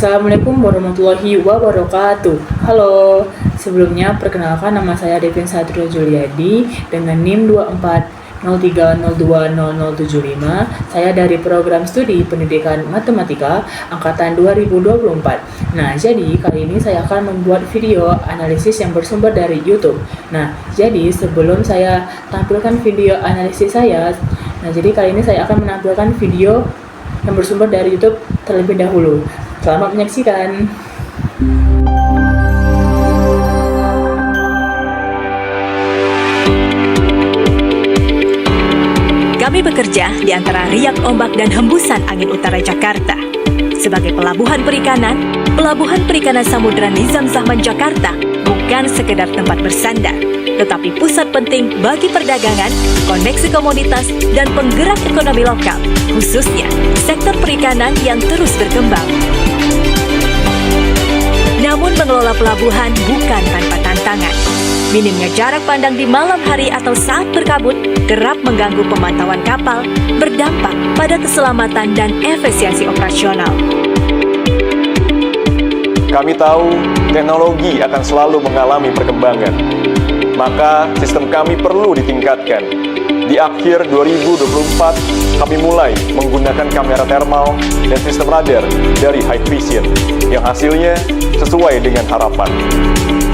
Assalamualaikum warahmatullahi wabarakatuh. Halo, sebelumnya perkenalkan nama saya Devin Satrio Juliadi dengan NIM 2403020075. Saya dari program studi pendidikan matematika angkatan 2024. Nah, jadi kali ini saya akan membuat video analisis yang bersumber dari YouTube. Nah, jadi sebelum saya tampilkan video analisis saya, jadi kali ini saya akan menampilkan video yang bersumber dari YouTube terlebih dahulu. Selamat menyaksikan. Kami bekerja di antara riak ombak dan hembusan angin utara Jakarta. Sebagai pelabuhan perikanan Samudra Nizam Zahman Jakarta bukan sekedar tempat bersandar, tetapi pusat penting bagi perdagangan, koneksi komunitas, dan penggerak ekonomi lokal, khususnya sektor perikanan yang terus berkembang. Namun mengelola pelabuhan bukan tanpa tantangan. Minimnya jarak pandang di malam hari atau saat berkabut kerap mengganggu pemantauan kapal, berdampak pada keselamatan dan efisiensi operasional. Kami tahu teknologi akan selalu mengalami perkembangan, maka sistem kami perlu ditingkatkan. Di akhir 2024, kami mulai menggunakan kamera thermal dan sistem radar dari Hikvision yang hasilnya sesuai dengan harapan.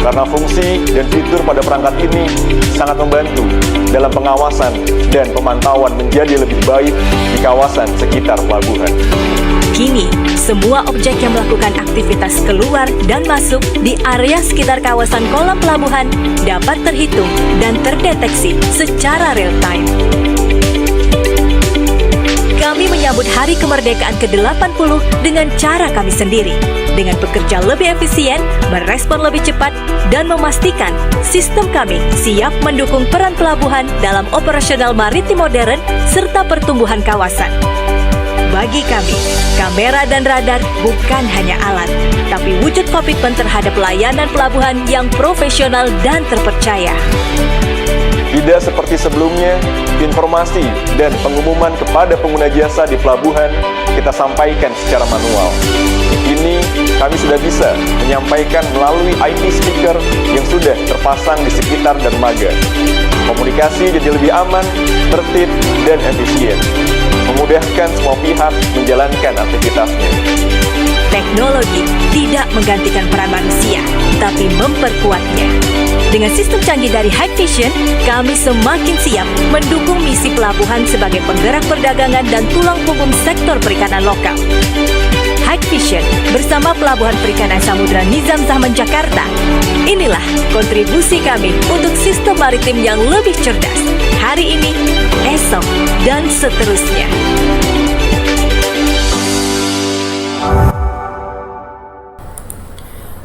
Karena fungsi dan fitur pada perangkat ini sangat membantu dalam pengawasan dan pemantauan menjadi lebih baik di kawasan sekitar pelabuhan. Kini, semua objek yang melakukan aktivitas keluar dan masuk di area sekitar kawasan kolam pelabuhan dapat terhitung dan terdeteksi secara real time. Kami menyambut Hari Kemerdekaan ke-80 dengan cara kami sendiri, dengan bekerja lebih efisien, merespon lebih cepat, dan memastikan sistem kami siap mendukung peran pelabuhan dalam operasional maritim modern serta pertumbuhan kawasan. Bagi kami, kamera dan radar bukan hanya alat, tapi wujud komitmen terhadap layanan pelabuhan yang profesional dan terpercaya. Tidak seperti sebelumnya, informasi dan pengumuman kepada pengguna jasa di pelabuhan kita sampaikan secara manual. Kini, kami sudah bisa menyampaikan melalui IP speaker yang sudah terpasang di sekitar dermaga. Komunikasi jadi lebih aman, tertib, dan efisien, memudahkan semua pihak menjalankan aktivitasnya. Teknologi tidak menggantikan peran manusia, tapi memperkuatnya. Dengan sistem canggih dari Hikvision, kami semakin siap mendukung misi pelabuhan sebagai penggerak perdagangan dan tulang punggung sektor perikanan lokal. Hikvision bersama Pelabuhan Perikanan Samudra Nizam Zahman Jakarta. Inilah kontribusi kami untuk sistem maritim yang lebih cerdas, hari ini, esok, dan seterusnya.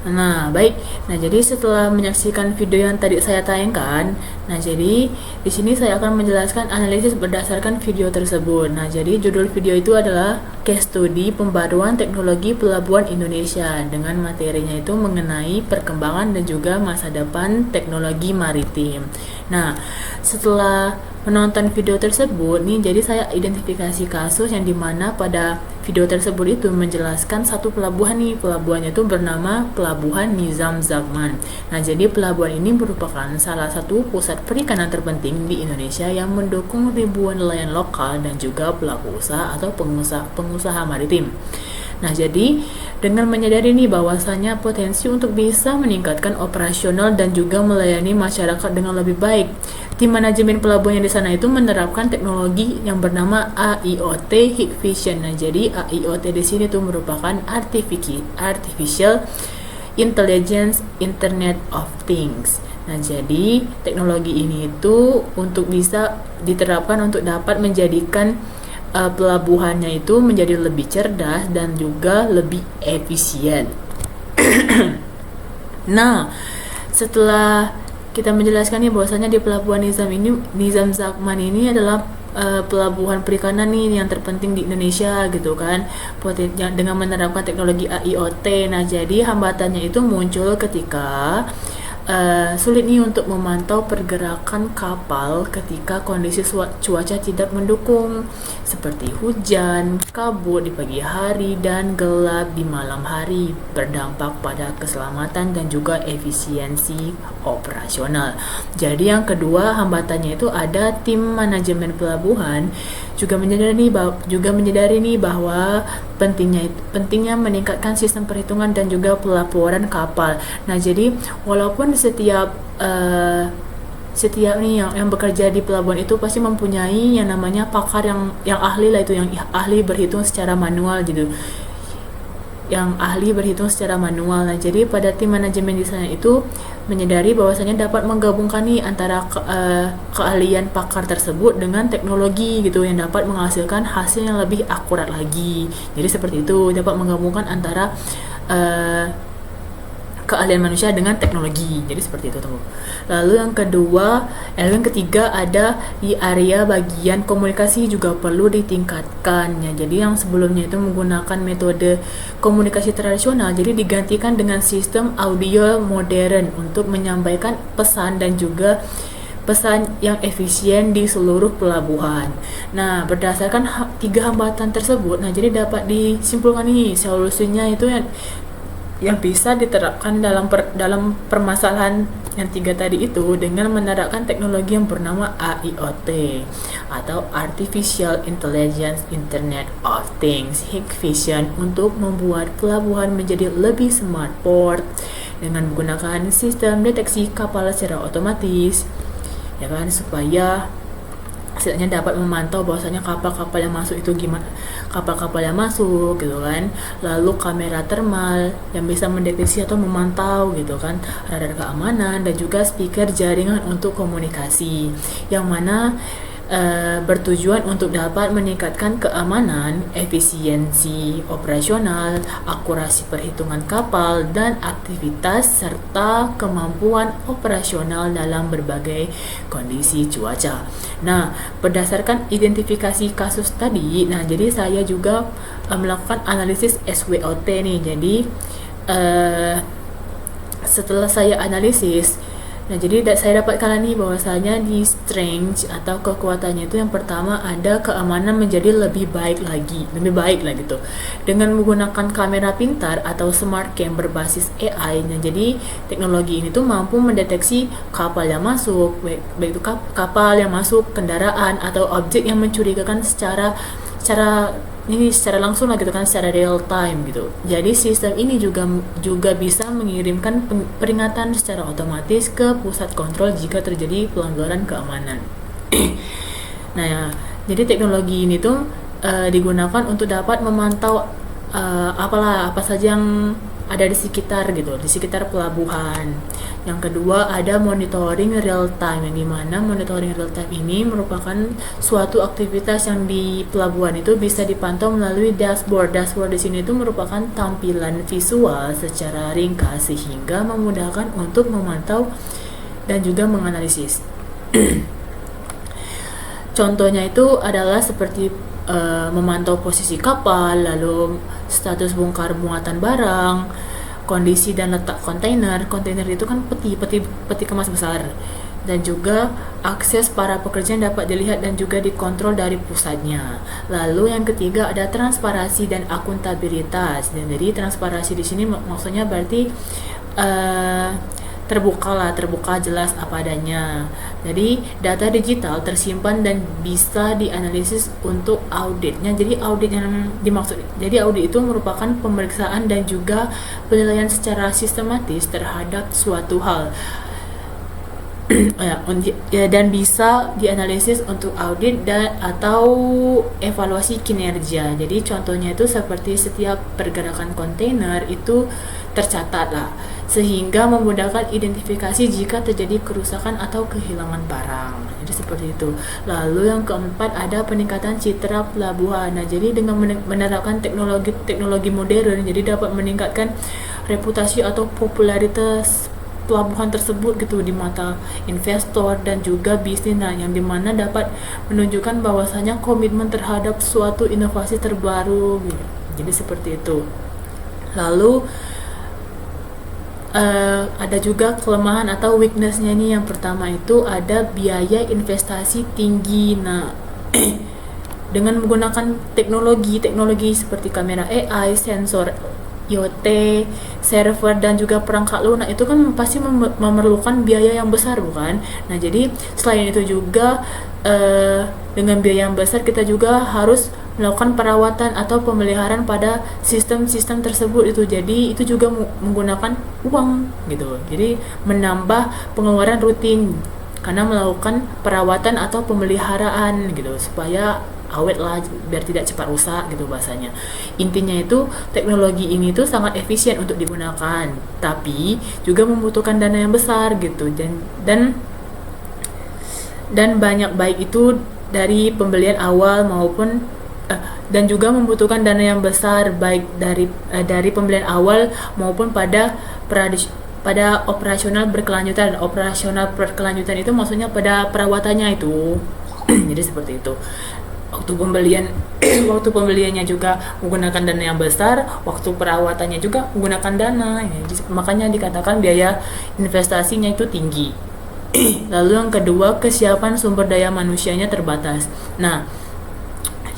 Nah, baik. Nah, jadi setelah menyaksikan video yang tadi saya tayangkan, jadi di sini saya akan menjelaskan analisis berdasarkan video tersebut. Nah, jadi judul video itu adalah Case Study Pembaruan Teknologi Pelabuhan Indonesia, dengan materinya itu mengenai perkembangan dan juga masa depan teknologi maritim. Nah, setelah menonton video tersebut jadi saya identifikasi kasus yang dimana pada video tersebut itu menjelaskan satu pelabuhan pelabuhannya itu bernama Pelabuhan Nizam Zahman. Nah, jadi pelabuhan ini merupakan salah satu pusat perikanan terpenting di Indonesia yang mendukung ribuan nelayan lokal dan juga pelaku usaha atau pengusaha maritim. Nah, jadi dengan menyadari bahwasanya potensi untuk bisa meningkatkan operasional dan juga melayani masyarakat dengan lebih baik, tim manajemen pelabuhan yang di sana itu menerapkan teknologi yang bernama AIoT Hikvision. Nah, jadi AIoT di sini tuh merupakan Artificial Intelligence Internet of Things. Nah, jadi teknologi ini itu untuk bisa diterapkan untuk dapat menjadikan pelabuhannya itu menjadi lebih cerdas dan juga lebih efisien. Nah, setelah kita menjelaskan bahwasanya di Pelabuhan Nizam Zahman ini adalah pelabuhan perikanan yang terpenting di Indonesia gitu kan, dengan menerapkan teknologi AIoT. Nah, jadi hambatannya itu muncul ketika sulit nih untuk memantau pergerakan kapal ketika kondisi cuaca tidak mendukung, seperti hujan, kabut di pagi hari, dan gelap di malam hari, berdampak pada keselamatan dan juga efisiensi operasional. Jadi yang kedua hambatannya itu ada tim manajemen pelabuhan juga menyadari nih bahwa pentingnya meningkatkan sistem perhitungan dan juga pelaporan kapal. Nah, jadi walaupun setiap nih yang bekerja di pelabuhan itu pasti mempunyai yang namanya pakar yang ahli lah, itu yang ahli berhitung secara manual gitu. Nah, jadi pada tim manajemen di sana itu menyadari bahwasanya dapat menggabungkan nih antara keahlian pakar tersebut dengan teknologi gitu yang dapat menghasilkan hasil yang lebih akurat lagi. Jadi seperti itu, dapat menggabungkan antara keahlian manusia dengan teknologi. Jadi seperti itu teman. Lalu yang ketiga ada di area bagian komunikasi juga perlu ditingkatkan ya. Jadi yang sebelumnya itu menggunakan metode komunikasi tradisional, jadi digantikan dengan sistem audio modern untuk menyampaikan pesan dan juga pesan yang efisien di seluruh pelabuhan. Nah, berdasarkan 3 hambatan tersebut, nah jadi dapat disimpulkan nih solusinya itu yang bisa diterapkan dalam permasalahan yang 3 tadi itu dengan menerapkan teknologi yang bernama AIoT atau Artificial Intelligence Internet of Things (Hikvision) untuk membuat pelabuhan menjadi lebih smart port dengan menggunakan sistem deteksi kapal secara otomatis, ya kan, supaya setidaknya dapat memantau bahwasanya kapal-kapal yang masuk itu gimana, kapal-kapal yang masuk gitu kan. Lalu kamera termal yang bisa mendeteksi atau memantau gitu kan, radar keamanan, dan juga speaker jaringan untuk komunikasi yang mana bertujuan untuk dapat meningkatkan keamanan, efisiensi operasional, akurasi perhitungan kapal dan aktivitas serta kemampuan operasional dalam berbagai kondisi cuaca. Nah, berdasarkan identifikasi kasus tadi, nah jadi saya juga melakukan analisis SWOT nih. Jadi setelah saya analisis, nah jadi saya dapatkan nih bahwasanya di strength atau kekuatannya itu yang pertama ada keamanan menjadi lebih baik lah gitu dengan menggunakan kamera pintar atau smart cam berbasis AI. Nah jadi teknologi ini tuh mampu mendeteksi kapal yang masuk, baik itu kapal yang masuk, kendaraan atau objek yang mencurigakan secara langsung lah gitu kan, secara real time gitu. Jadi sistem ini juga bisa mengirimkan peringatan secara otomatis ke pusat kontrol jika terjadi pelanggaran keamanan. Nah ya, jadi teknologi ini tuh digunakan untuk dapat memantau apa saja yang ada di sekitar pelabuhan. Yang kedua ada monitoring real time, yang dimana monitoring real time ini merupakan suatu aktivitas yang di pelabuhan itu bisa dipantau melalui dashboard. Dashboard di sini itu merupakan tampilan visual secara ringkas sehingga memudahkan untuk memantau dan juga menganalisis. Contohnya itu adalah seperti memantau posisi kapal, lalu status bongkar muatan barang, kondisi dan letak kontainer itu kan peti kemas besar, dan juga akses para pekerja yang dapat dilihat dan juga dikontrol dari pusatnya. Lalu yang ketiga ada transparansi dan akuntabilitas. Dan jadi transparansi di sini maksudnya berarti terbuka jelas apa adanya. Jadi data digital tersimpan dan bisa dianalisis untuk auditnya. Jadi audit itu merupakan pemeriksaan dan juga penilaian secara sistematis terhadap suatu hal. Dan bisa dianalisis untuk audit dan atau evaluasi kinerja. Jadi contohnya itu seperti setiap pergerakan kontainer itu tercatat lah, sehingga memudahkan identifikasi jika terjadi kerusakan atau kehilangan barang. Jadi seperti itu. Lalu yang keempat ada peningkatan citra pelabuhan. Nah, jadi dengan menerapkan teknologi modern, jadi dapat meningkatkan reputasi atau popularitas pelabuhan tersebut gitu di mata investor dan juga bisnis, yang dimana dapat menunjukkan bahwasanya komitmen terhadap suatu inovasi terbaru gitu. Jadi seperti itu. Lalu ada juga kelemahan atau weaknessnya nih. Yang pertama itu ada biaya investasi tinggi. Nah, dengan menggunakan teknologi seperti kamera AI, sensor IoT, server dan juga perangkat lunak itu kan pasti memerlukan biaya yang besar, bukan? Nah, jadi selain itu juga dengan biaya yang besar kita juga harus melakukan perawatan atau pemeliharaan pada sistem-sistem tersebut itu. Jadi itu juga menggunakan uang gitu. Jadi menambah pengeluaran rutin karena melakukan perawatan atau pemeliharaan gitu supaya awet lah, biar tidak cepat rusak gitu bahasanya. Intinya itu teknologi ini tuh sangat efisien untuk digunakan, tapi juga membutuhkan dana yang besar gitu, dan banyak baik itu dari pembelian awal maupun dan juga membutuhkan dana yang besar baik dari pembelian awal maupun pada operasional berkelanjutan. Operasional berkelanjutan itu maksudnya pada perawatannya itu. Jadi seperti itu. Waktu pembeliannya juga menggunakan dana yang besar, waktu perawatannya juga menggunakan dana. Makanya dikatakan biaya investasinya itu tinggi. Lalu yang kedua, kesiapan sumber daya manusianya terbatas. Nah,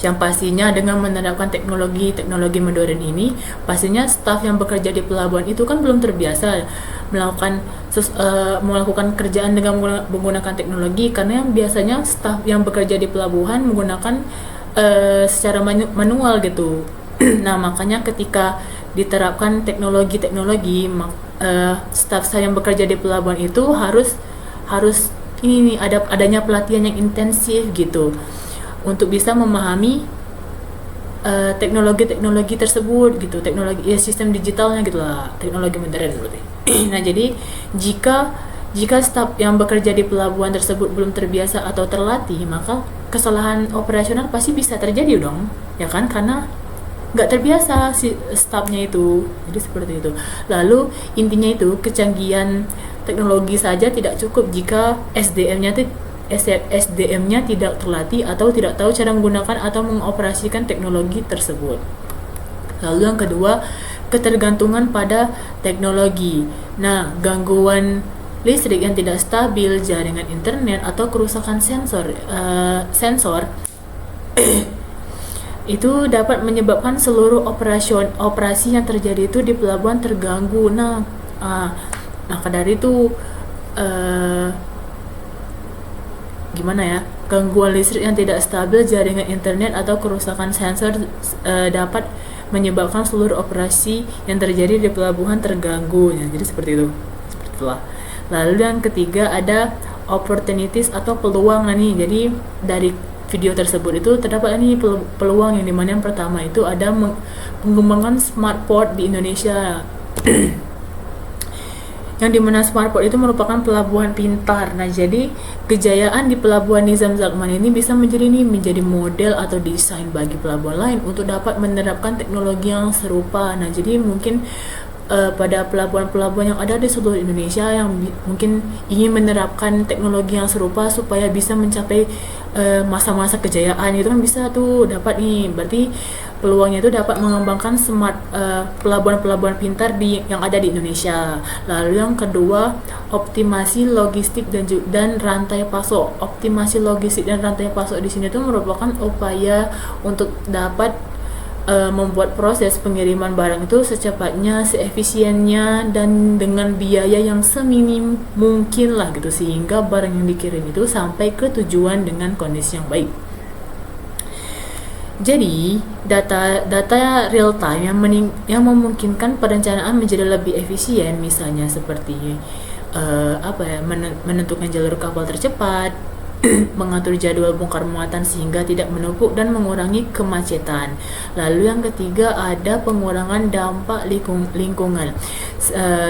yang pastinya dengan menerapkan teknologi modern ini, pastinya staf yang bekerja di pelabuhan itu kan belum terbiasa melakukan kerjaan dengan menggunakan teknologi, karena yang biasanya staf yang bekerja di pelabuhan menggunakan secara manual gitu. Nah, makanya ketika diterapkan teknologi staf saya yang bekerja di pelabuhan itu harus ini nih, adanya pelatihan yang intensif gitu untuk bisa memahami teknologi tersebut gitu, sistem digitalnya gitulah, teknologi modern berarti. Nah, jadi jika staf yang bekerja di pelabuhan tersebut belum terbiasa atau terlatih, maka kesalahan operasional pasti bisa terjadi dong, ya kan, karena nggak terbiasa si stafnya itu. Jadi seperti itu. Lalu intinya itu kecanggihan teknologi saja tidak cukup jika SDM-nya tidak terlatih atau tidak tahu cara menggunakan atau mengoperasikan teknologi tersebut. Lalu yang kedua, ketergantungan pada teknologi. Nah, gangguan listrik yang tidak stabil, jaringan internet atau kerusakan sensor itu dapat menyebabkan seluruh operasi yang terjadi itu di pelabuhan terganggu. Nah, maka dari itu gimana ya, gangguan listrik yang tidak stabil, jaringan internet atau kerusakan sensor dapat menyebabkan seluruh operasi yang terjadi di pelabuhan terganggu. Ya, jadi seperti itu. Seperti itulah. Lalu yang ketiga ada opportunities atau peluang. Nah, nih, jadi dari video tersebut itu terdapat ini peluang, yang dimana yang pertama itu ada pengembangan smart port di Indonesia. Yang dimana smart port itu merupakan pelabuhan pintar. Nah, jadi kejayaan di pelabuhan Nizam Zalman ini bisa menjadi model atau desain bagi pelabuhan lain untuk dapat menerapkan teknologi yang serupa. Nah, jadi mungkin pada pelabuhan-pelabuhan yang ada di seluruh Indonesia yang mungkin ingin menerapkan teknologi yang serupa supaya bisa mencapai masa-masa kejayaan, itu kan bisa tuh dapat nih. Berarti peluangnya itu dapat mengembangkan smart pelabuhan-pelabuhan pintar yang ada di Indonesia. Lalu yang kedua, optimasi logistik dan rantai pasok. Optimasi logistik dan rantai pasok di sini itu merupakan upaya untuk dapat membuat proses pengiriman barang itu secepatnya, seefisiennya, dan dengan biaya yang seminim mungkin lah gitu, sehingga barang yang dikirim itu sampai ke tujuan dengan kondisi yang baik. Jadi data real time yang memungkinkan perencanaan menjadi lebih efisien, misalnya seperti menentukan jalur kapal tercepat, mengatur jadwal bongkar muatan sehingga tidak menumpuk dan mengurangi kemacetan. Lalu yang ketiga ada pengurangan dampak lingkungan.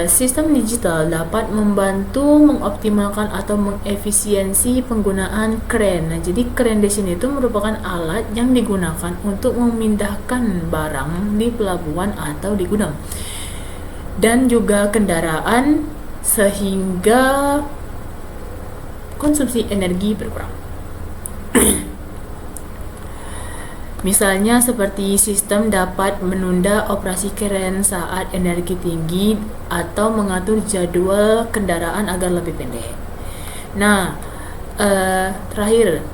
Sistem digital dapat membantu mengoptimalkan atau mengefisiensi penggunaan kren. Nah, jadi kren di sini itu merupakan alat yang digunakan untuk memindahkan barang di pelabuhan atau di gudang, dan juga kendaraan, sehingga konsumsi energi berkurang. Misalnya seperti sistem dapat menunda operasi keren saat energi tinggi atau mengatur jadwal kendaraan agar lebih pendek. Nah, terakhir,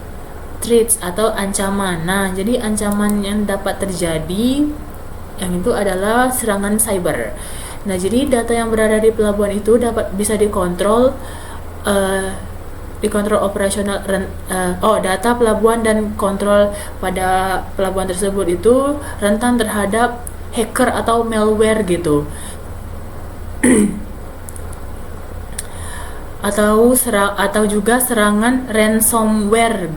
threats atau ancaman. Nah, jadi ancaman yang dapat terjadi yang itu adalah serangan cyber. Nah, jadi data yang berada di pelabuhan itu bisa dikontrol operasional data pelabuhan dan kontrol pada pelabuhan tersebut itu rentan terhadap hacker atau malware gitu. atau juga serangan ransomware.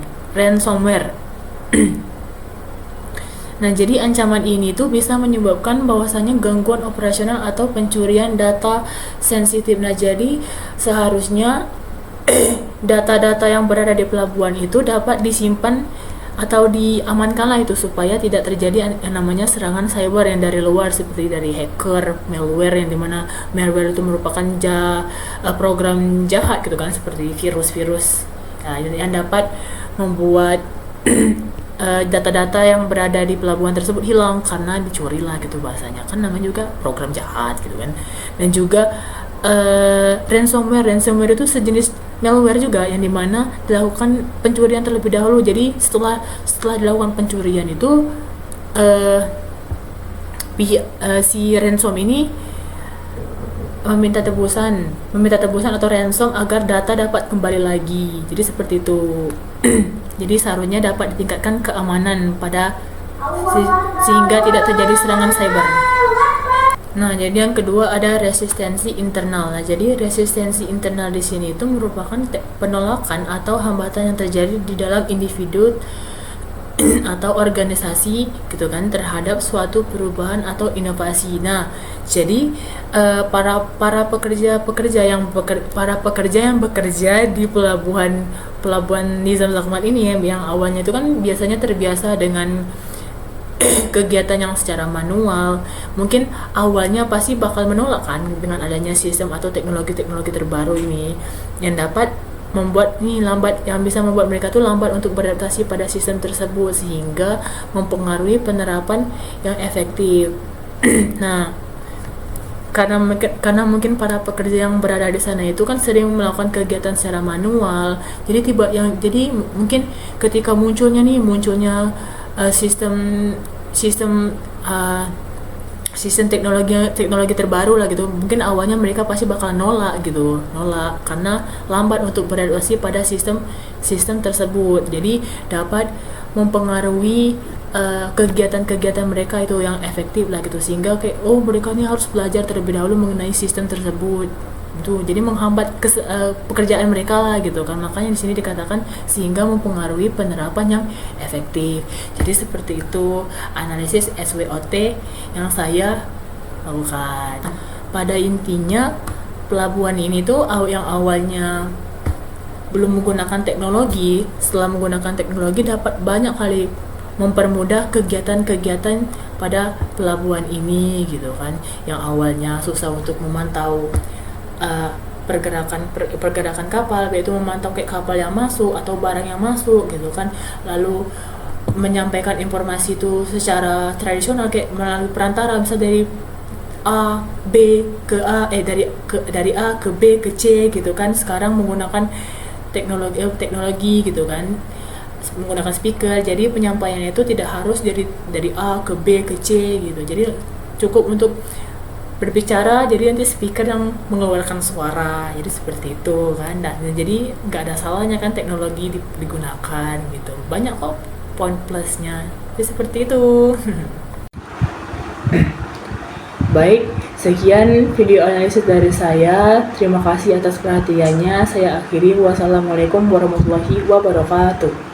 Nah, jadi ancaman ini tuh bisa menyebabkan bahwasannya gangguan operasional atau pencurian data sensitif. Nah, jadi seharusnya data-data yang berada di pelabuhan itu dapat disimpan atau diamankan lah itu supaya tidak terjadi yang namanya serangan cyber yang dari luar seperti dari hacker, malware, yang dimana malware itu merupakan program jahat gitu kan, seperti virus-virus yang dapat membuat data-data yang berada di pelabuhan tersebut hilang karena dicuri lah gitu bahasanya, kan namanya juga program jahat gitu kan. Dan juga ransomware itu sejenis malware juga yang dimana dilakukan pencurian terlebih dahulu. Jadi setelah dilakukan pencurian itu si ransom ini meminta tebusan atau ransom agar data dapat kembali lagi. Jadi seperti itu. Jadi seharusnya dapat ditingkatkan keamanan sehingga tidak terjadi serangan cyber. Nah, jadi yang kedua ada resistensi internal. Nah, jadi resistensi internal di sini itu merupakan penolakan atau hambatan yang terjadi di dalam individu atau organisasi gitu kan terhadap suatu perubahan atau inovasi. Nah, jadi para pekerja yang bekerja di pelabuhan Nizam Zakmat ini yang awalnya itu kan biasanya terbiasa dengan kegiatan yang secara manual, mungkin awalnya pasti bakal menolak kan dengan adanya sistem atau teknologi terbaru ini yang dapat membuat yang bisa membuat mereka tuh lambat untuk beradaptasi pada sistem tersebut sehingga mempengaruhi penerapan yang efektif. Nah, karena mungkin para pekerja yang berada di sana itu kan sering melakukan kegiatan secara manual, jadi mungkin ketika munculnya sistem teknologi terbaru lah gitu, mungkin awalnya mereka pasti bakal nolak karena lambat untuk beradaptasi pada sistem tersebut. Jadi dapat mempengaruhi kegiatan-kegiatan mereka itu yang efektif lah gitu, sehingga kayak mereka ini harus belajar terlebih dahulu mengenai sistem tersebut itu, jadi menghambat pekerjaan mereka lah gitu kan. Makanya di sini dikatakan sehingga mempengaruhi penerapan yang efektif. Jadi seperti itu analisis SWOT yang saya lakukan. Pada intinya pelabuhan ini tuh yang awalnya belum menggunakan teknologi, setelah menggunakan teknologi dapat banyak kali mempermudah kegiatan-kegiatan pada pelabuhan ini gitu kan, yang awalnya susah untuk memantau pergerakan kapal, yaitu memantau kayak kapal yang masuk atau barang yang masuk gitu kan, lalu menyampaikan informasi itu secara tradisional kayak melalui perantara, bisa dari A B ke A dari A ke B ke C gitu kan. Sekarang menggunakan teknologi gitu kan, menggunakan speaker, jadi penyampaiannya itu tidak harus dari A ke B ke C gitu, jadi cukup untuk berbicara, jadi nanti speaker yang mengeluarkan suara, jadi seperti itu kan. Nah, jadi nggak ada salahnya kan teknologi digunakan gitu, banyak kok poin plusnya, jadi seperti itu. Baik, sekian video analisis dari saya. Terima kasih atas perhatiannya. Saya akhiri. Wassalamualaikum warahmatullahi wabarakatuh.